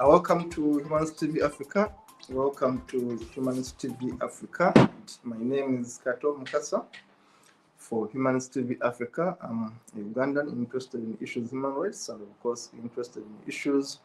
Welcome to Humanist TV Africa. Welcome to Humanist TV Africa. My name is Kato Mukasa for Humanist TV Africa. I'm a Ugandan interested in issues of human rights and, of course, interested in issues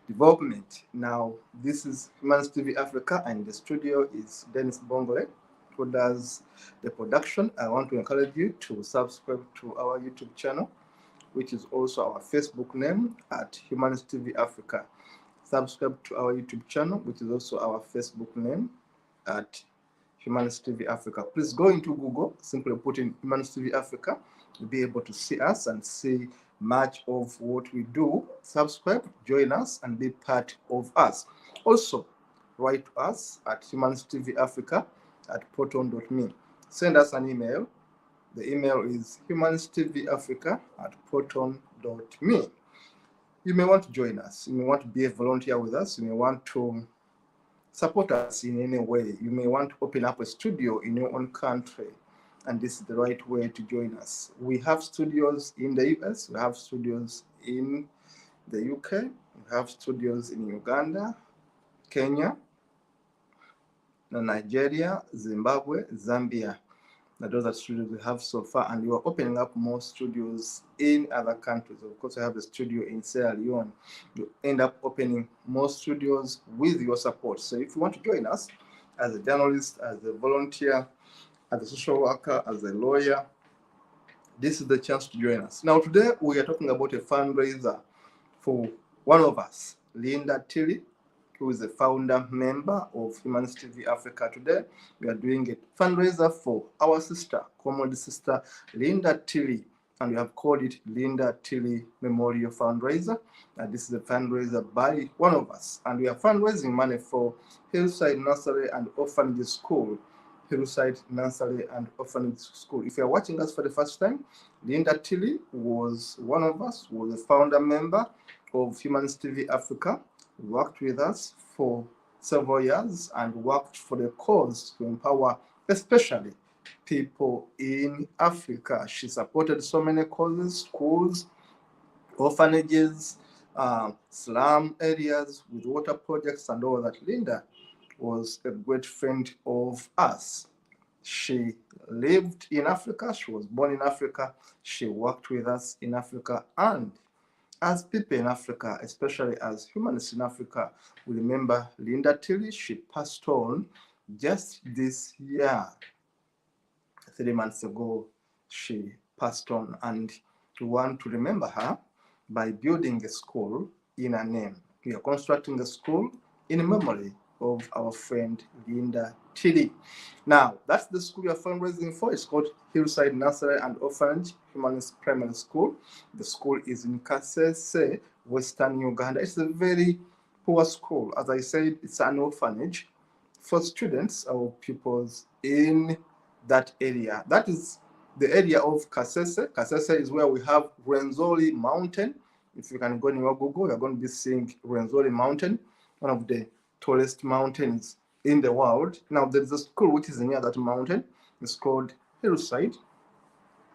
development. Now, this is Humanist TV Africa, and the studio is Dennis Bongole, who does the production. I want to encourage you to subscribe to our YouTube channel, which is also our Facebook name at Humanist TV Africa. Subscribe to our YouTube channel, which is also our Facebook name at Humanist TV Africa. Please go into Google, simply put in Humanist TV Africa. You'll be able to see us and see much of what we do. Subscribe, join us, and be part of us. Also, write to us at Humanist TV Africa at proton.me. Send us an email. The email is humanisttvafrica@proton.me. You may want to join us. You may want to be a volunteer with us. You may want to support us in any way. You may want to open up a studio in your own country, and this is the right way to join us. We have studios in the US. We have studios in the UK. We have studios in Uganda, Kenya, Nigeria, Zimbabwe, Zambia. Those are studios we have so far, and we are opening up more studios in other countries. Of course, I have a studio in Sierra Leone. You end up opening more studios with your support. So if you want to join us as a journalist, as a volunteer, as a social worker, as a lawyer, this is the chance to join us. Now, today we are talking about a fundraiser for one of us, Linda Tilly, who is a founder member of Humanist TV Africa. Today, we are doing a fundraiser for our sister, common sister, Linda Tilly, and we have called it Linda Tilly Memorial Fundraiser. And this is a fundraiser by one of us, and we are fundraising money for Hillside Nursery and Orphanage School. Hillside Nursery and Orphanage School. If you are watching us for the first time, Linda Tilly was one of us, was a founder member of Humanist TV Africa, worked with us for several years and worked for the cause to empower especially people in Africa. She supported so many causes, schools, orphanages, slum areas with water projects and all that. Linda was a great friend of us. She lived in Africa. She was born in Africa. She worked with us in Africa, and as people in Africa, especially as humanists in Africa, we remember Linda Tilly. She passed on just this year. 3 months ago, she passed on, and we want to remember her by building a school in her name. We are constructing a school in memory of our friend Linda Tilly. Now, that's the school we are fundraising for. It's called Hillside Nursery and Orphanage Humanist Primary School. The school is in Kasese, Western Uganda. It's a very poor school. As I said, it's an orphanage for students or pupils in that area. That is the area of Kasese. Kasese is where we have Rwenzori Mountain. If you can go in your Google, you're going to be seeing Rwenzori Mountain, one of the tallest mountains in the world. Now, there is a school which is near that mountain. It's called Hillside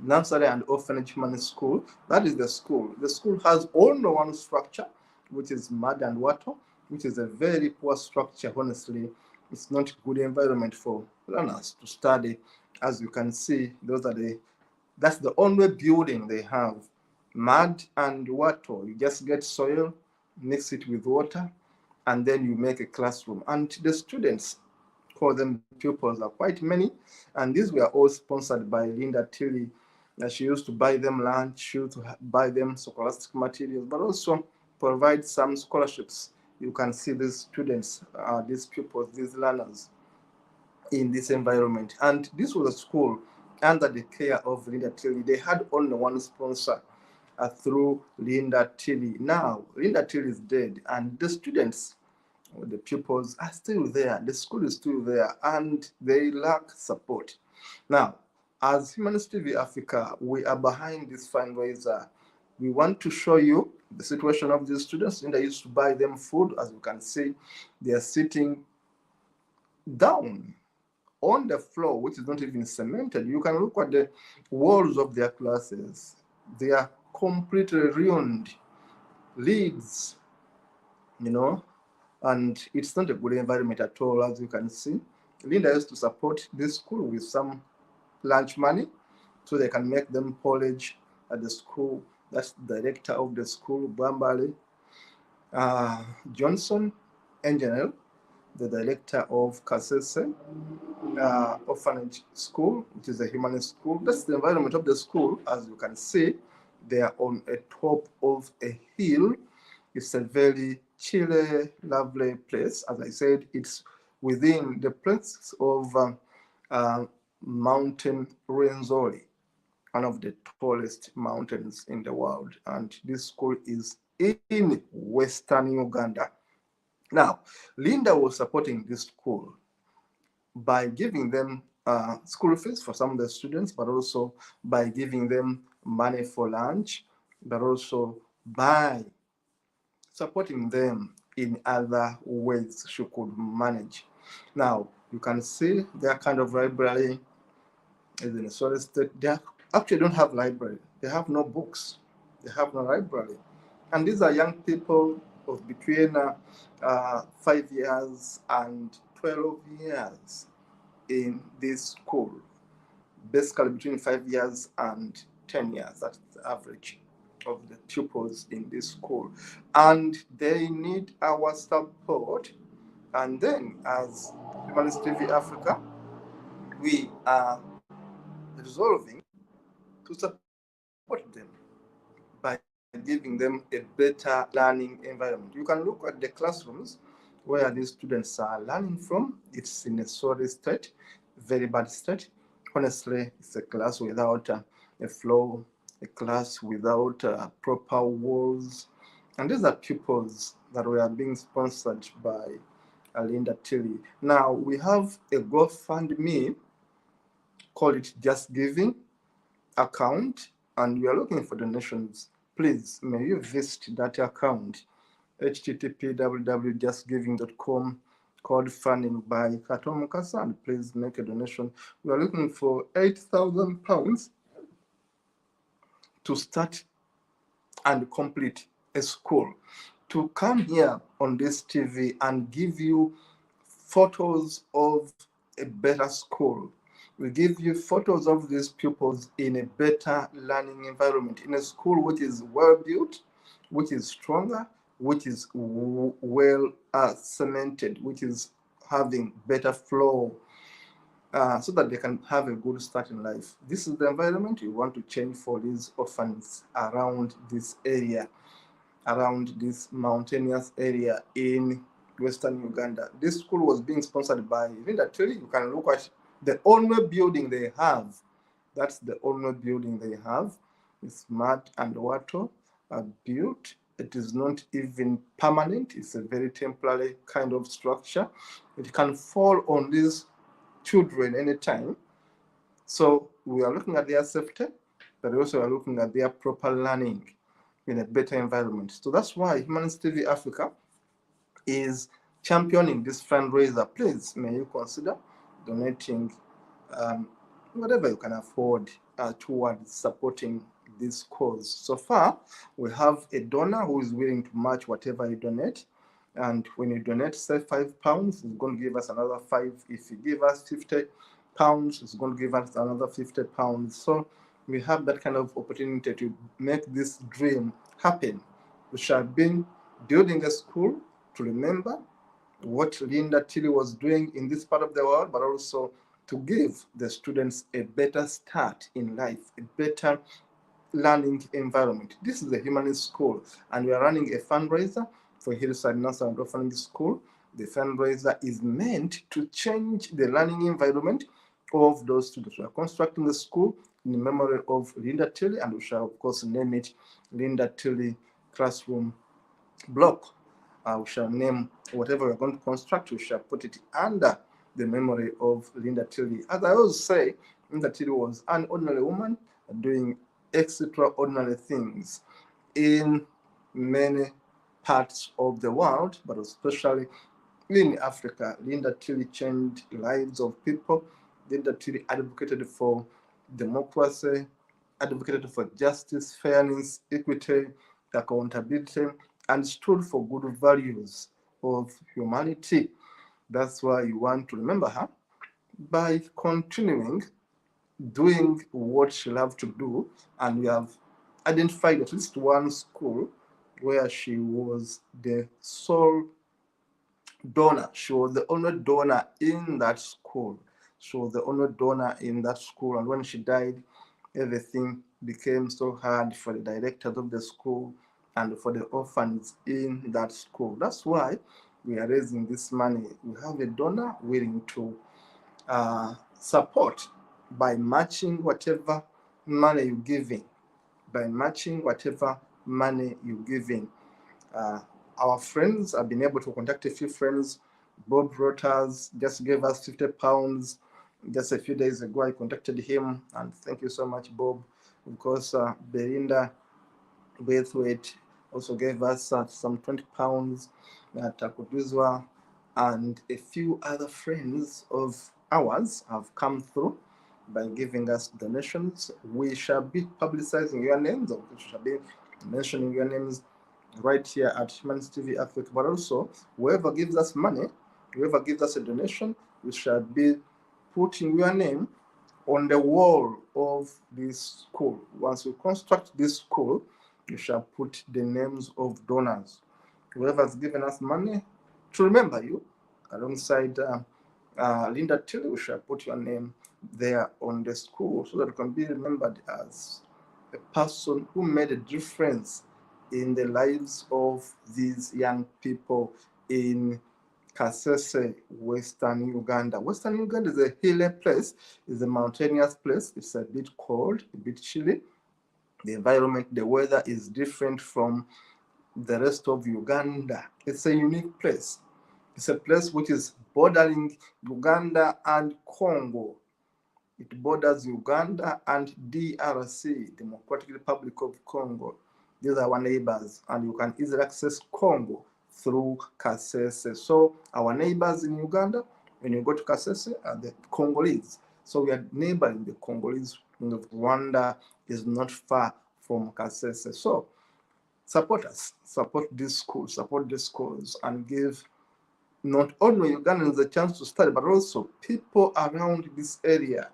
Nursery and Orphanage Humanist School. That is the school. The school has only one structure, which is mud and water, which is a very poor structure. Honestly, it's not a good environment for learners to study. As you can see, that's the only building they have mud and water. You just get soil, mix it with water, and then you make a classroom. And the students, call them pupils, are quite many. And these were all sponsored by Linda Tilly. She used to buy them lunch, she used to buy them scholastic materials, but also provide some scholarships. You can see these students, these pupils, these learners in this environment. And this was a school under the care of Linda Tilly. They had only one sponsor through Linda Tilly. Now, Linda Tilly is dead, and the students, the pupils, are still there. The school is still there, and they lack support. Now, as Humanist TV Africa, we are behind this fundraiser. We want to show you the situation of these students. Linda used to buy them food. As you can see, they are sitting down on the floor, which is not even cemented. You can look at the walls of their classes. They are completely ruined, leads, and it's not a good environment at all, as you can see. Linda used to support this school with some lunch money so they can make them porridge at the school. That's the director of the school, Bambali. Johnson, engineer, the director of Kasese Orphanage School, which is a humanist school. That's the environment of the school. As you can see, they are on a top of a hill. It's a very chilly, lovely place. As I said, it's within the place of Mountain Rwenzori, one of the tallest mountains in the world. And this school is in Western Uganda. Now, Linda was supporting this school by giving them school fees for some of the students, but also by giving them money for lunch, but also by supporting them in other ways she could manage. Now, you can see their kind of library is in a solid state. They actually don't have library. They have no books. They have no library. And these are young people of between 5 years and 12 years in this school. Basically between 5 years and 10 years. That's the average of the pupils in this school. And they need our support. And then as Humanist TV Africa, we are resolving to support them by giving them a better learning environment. You can look at the classrooms where these students are learning from. It's in a sorry state, very bad state. Honestly, it's a class without a floor, a class without proper walls. And these are pupils that were being sponsored by Linda Tilly. Now, we have a GoFundMe, call it Just Giving account, and we are looking for donations. Please, may you visit that account, http://justgiving.com, called funding by Katom Kasa, and please make a donation. We are looking for £8,000 to start and complete a school. To come here on this TV and give you photos of a better school. We give you photos of these pupils in a better learning environment, in a school which is well built, which is stronger, which is well cemented, which is having better flow, so that they can have a good start in life. This is the environment we want to change for these orphans around this area, around this mountainous area in Western Uganda. This school was being sponsored by Linda Tilly. You can look at the only building they have. That's the only building they have. It's mud and water built. It is not even permanent. It's a very temporary kind of structure. It can fall on these children anytime. So we are looking at their safety, but we also are looking at their proper learning in a better environment. So that's why Humanist TV Africa is championing this fundraiser. Please, may you consider donating whatever you can afford towards supporting this cause. So far, we have a donor who is willing to match whatever you donate. And when you donate, say £5, it's going to give us another 5. If you give us £50, it's going to give us another £50. So we have that kind of opportunity to make this dream happen. We shall be building a school to remember what Linda Tilly was doing in this part of the world, but also to give the students a better start in life, a better learning environment. This is a humanist school, and we are running a fundraiser for Hillside Nursery and Orphanage School. The fundraiser is meant to change the learning environment of those students. We are constructing the school in memory of Linda Tilly, and we shall, of course, name it Linda Tilly Classroom Block. We shall name whatever we're going to construct, we shall put it under the memory of Linda Tilly. As I always say, Linda Tilly was an ordinary woman doing extraordinary things in many parts of the world, but especially in Africa. Linda Tilly changed lives of people. Linda Tilly advocated for democracy, advocated for justice, fairness, equity, accountability, and stood for good values of humanity. That's why you want to remember her by continuing doing what she loved to do. And we have identified at least one school where she was the sole donor. She was the only donor in that school. She was the only donor in that school. And when she died, everything became so hard for the directors of the school and for the orphans in that school. That's why we are raising this money. We have a donor willing to support by matching whatever money you give in. By matching whatever money you give in. Our friends have been able to contact a few friends. Bob Roters just gave us £50 just a few days ago. I contacted him, and thank you so much, Bob. Of course, Belinda Braithwaite also gave us some £20. Takuduzwa and a few other friends of ours have come through by giving us donations. We shall be publicizing your names, or we shall be mentioning your names right here at Humanist TV Africa, but also whoever gives us money, whoever gives us a donation, we shall be putting your name on the wall of this school. Once we construct this school, we shall put the names of donors. Whoever has given us money, to remember you, alongside Linda Tilly, we shall put your name there on the school so that you can be remembered as a person who made a difference in the lives of these young people in Kasese, Western Uganda. Western Uganda is a hilly place, is a mountainous place. It's a bit cold, a bit chilly. The environment, the weather is different from the rest of Uganda. It's a unique place. It's a place which is bordering Uganda and Congo. It borders Uganda and DRC, Democratic Republic of Congo. These are our neighbors, and you can easily access Congo through Kasese. So our neighbors in Uganda, when you go to Kasese, are the Congolese. So we are neighboring the Congolese. Rwanda is not far from Kasese. So support us, support this schools, and give not only Ugandans a chance to study, but also people around this area.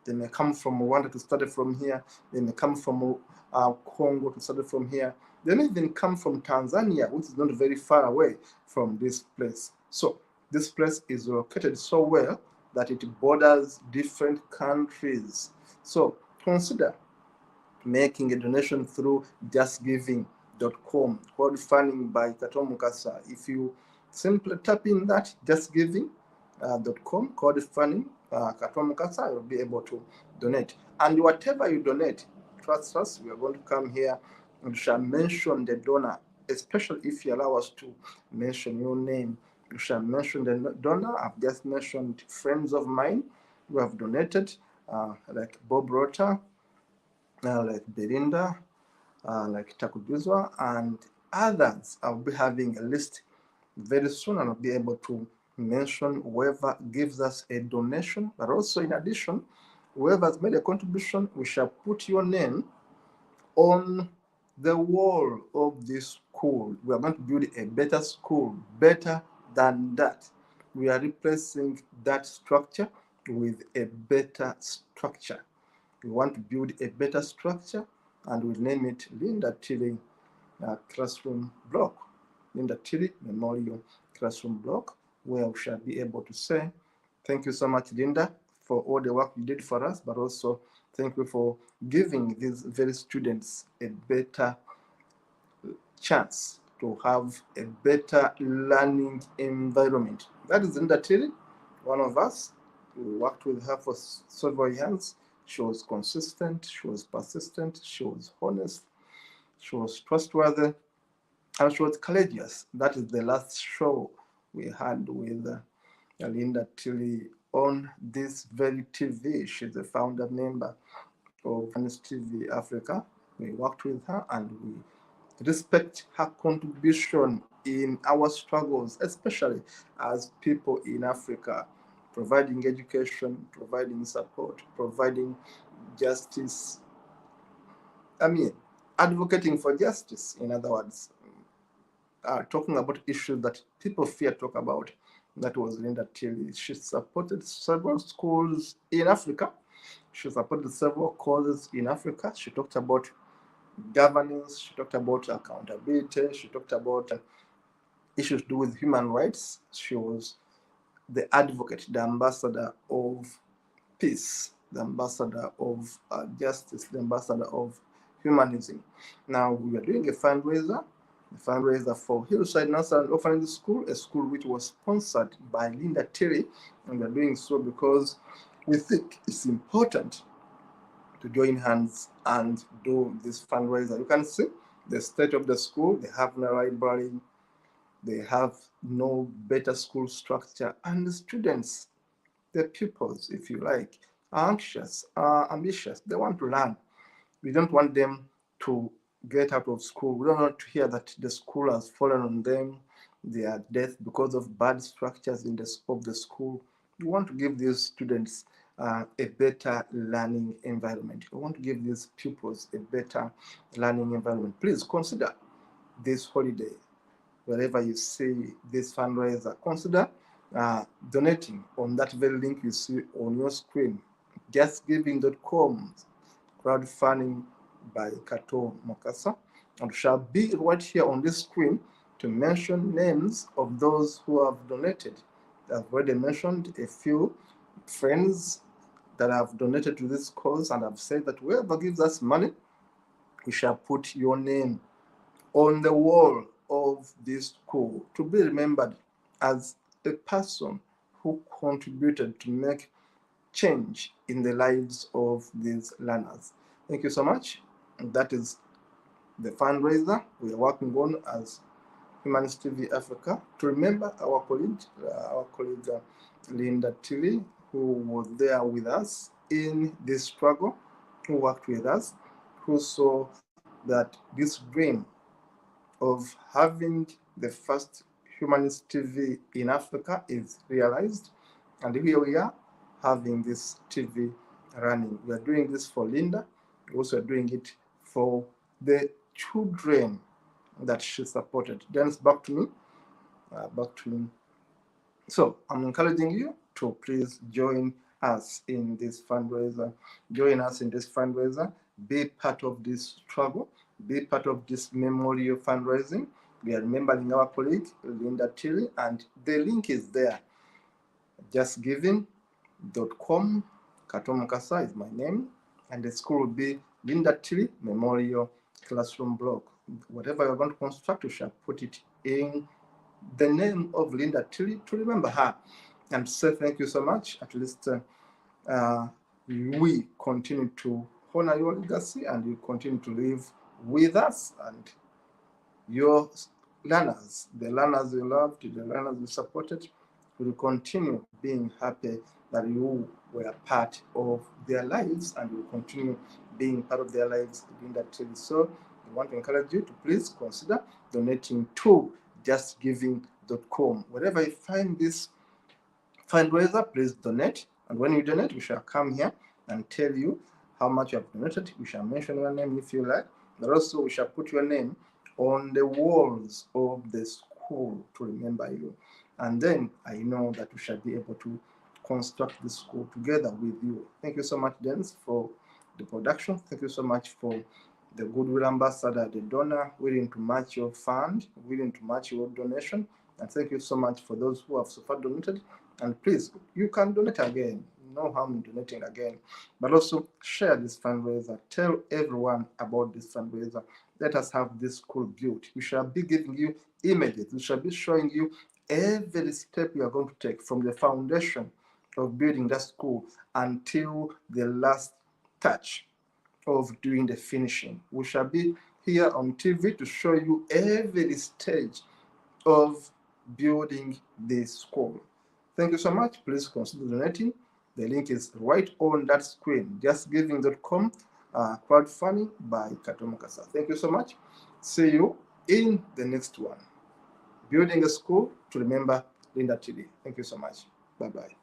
They may come from Rwanda to study from here. They may come from Congo to study from here. They may even come from Tanzania, which is not very far away from this place. So this place is located so well that it borders different countries. So consider making a donation through justgiving.com, crowdfunding by Kato Mukasa. If you simply tap in that justgiving.com, crowdfunding, Kato Mukasa, you'll be able to donate. And whatever you donate, trust us, we are going to come here and shall mention the donor, especially if you allow us to mention your name. You shall mention the donor. I've just mentioned friends of mine who have donated, like Bob Rota, like Belinda, like Takuduzwa, and others. I'll be having a list very soon, and I'll be able to mention whoever gives us a donation. But also, in addition, whoever has made a contribution, we shall put your name on the wall of this school. We are going to build a better school, better than that. We are replacing that structure with a better structure. We want to build a better structure, and we'll name it Linda Tilly Classroom Block, Linda Tilly Memorial Classroom Block, where we shall be able to say, thank you so much, Linda, for all the work you did for us, but also thank you for giving these very students a better chance to have a better learning environment. That is Linda Tilly, one of us. We worked with her for several years. She was consistent, she was persistent, she was honest, she was trustworthy, and she was courageous. That is the last show we had with Linda Tilly on this very TV. She's a founder member of Humanist TV Africa. We worked with her and we respect her contribution in our struggles, especially as people in Africa, providing education, providing support, providing justice. I mean, advocating for justice, in other words, talking about issues that people fear talk about. That was Linda Tilly. She supported several schools in Africa. She supported several causes in Africa. She talked about governance, she talked about accountability, she talked about issues to do with human rights. She was the advocate, the ambassador of peace, the ambassador of justice, the ambassador of humanism. Now we are doing a fundraiser for Hillside Nursery and Orphanage School, a school which was sponsored by Linda Tilly, and we are doing so because we think it's important to join hands and do this fundraiser. You can see the state of the school. They have no library, they have no better school structure, and the students, the pupils, if you like, are anxious, are ambitious. They want to learn. We don't want them to get out of school. We don't want to hear that the school has fallen on them, they are deaf because of bad structures of the school. We want to give these students a better learning environment. We want to give these pupils a better learning environment. Please consider this holiday, wherever you see this fundraiser, consider donating on that very link you see on your screen, justgiving.com, crowdfunding by Kato Mokasa, and shall be right here on this screen to mention names of those who have donated. I've already mentioned a few friends that have donated to this cause, and I've said that whoever gives us money, we shall put your name on the wall of this school to be remembered as a person who contributed to make change in the lives of these learners. Thank you so much. And that is the fundraiser we are working on as Humanist TV Africa to remember our colleague Linda Tilly, who was there with us in this struggle, who worked with us, who saw that this dream of having the first Humanist TV in Africa is realized. And here we are having this TV running. We are doing this for Linda. We also are doing it for the children that she supported. Then it's back to me. So I'm encouraging you to please join us in this fundraiser. Join us in this fundraiser. Be part of this struggle. Be part of this memorial fundraising. We are remembering our colleague, Linda Tilly, and the link is there. Justgiving.com. Kato Mukasa is my name, and the school will be Linda Tilly Memorial Classroom Block. Whatever you're going to construct, you shall put it in the name of Linda Tilly to remember her and say thank you so much. At least we continue to honor your legacy, and you continue to live with us, and your learners, the learners you loved, the learners you supported, will continue being happy that you were part of their lives, and will continue being part of their lives in that Tilly. So I want to encourage you to please consider donating to justgiving.com. Wherever you find this fundraiser, please donate. And when you donate, we shall come here and tell you how much you have donated. We shall mention your name if you like. But also, we shall put your name on the walls of the school to remember you. And then I know that we shall be able to construct the school together with you. Thank you so much, Dennis, for the production. Thank you so much for the goodwill ambassador, the donor, willing to match your fund, willing to match your donation. And thank you so much for those who have so far donated. And please, you can donate again. No harm in donating again. But also share this fundraiser. Tell everyone about this fundraiser. Let us have this school built. We shall be giving you images. We shall be showing you every step you are going to take from the foundation of building that school until the last touch of doing the finishing. We shall be here on TV to show you every stage of building this school. Thank you so much. Please consider donating. The link is right on that screen, justgiving.com, crowdfunding by Katomukasa. Thank you so much. See you in the next one. Building a school to remember Linda TD. Thank you so much. Bye-bye.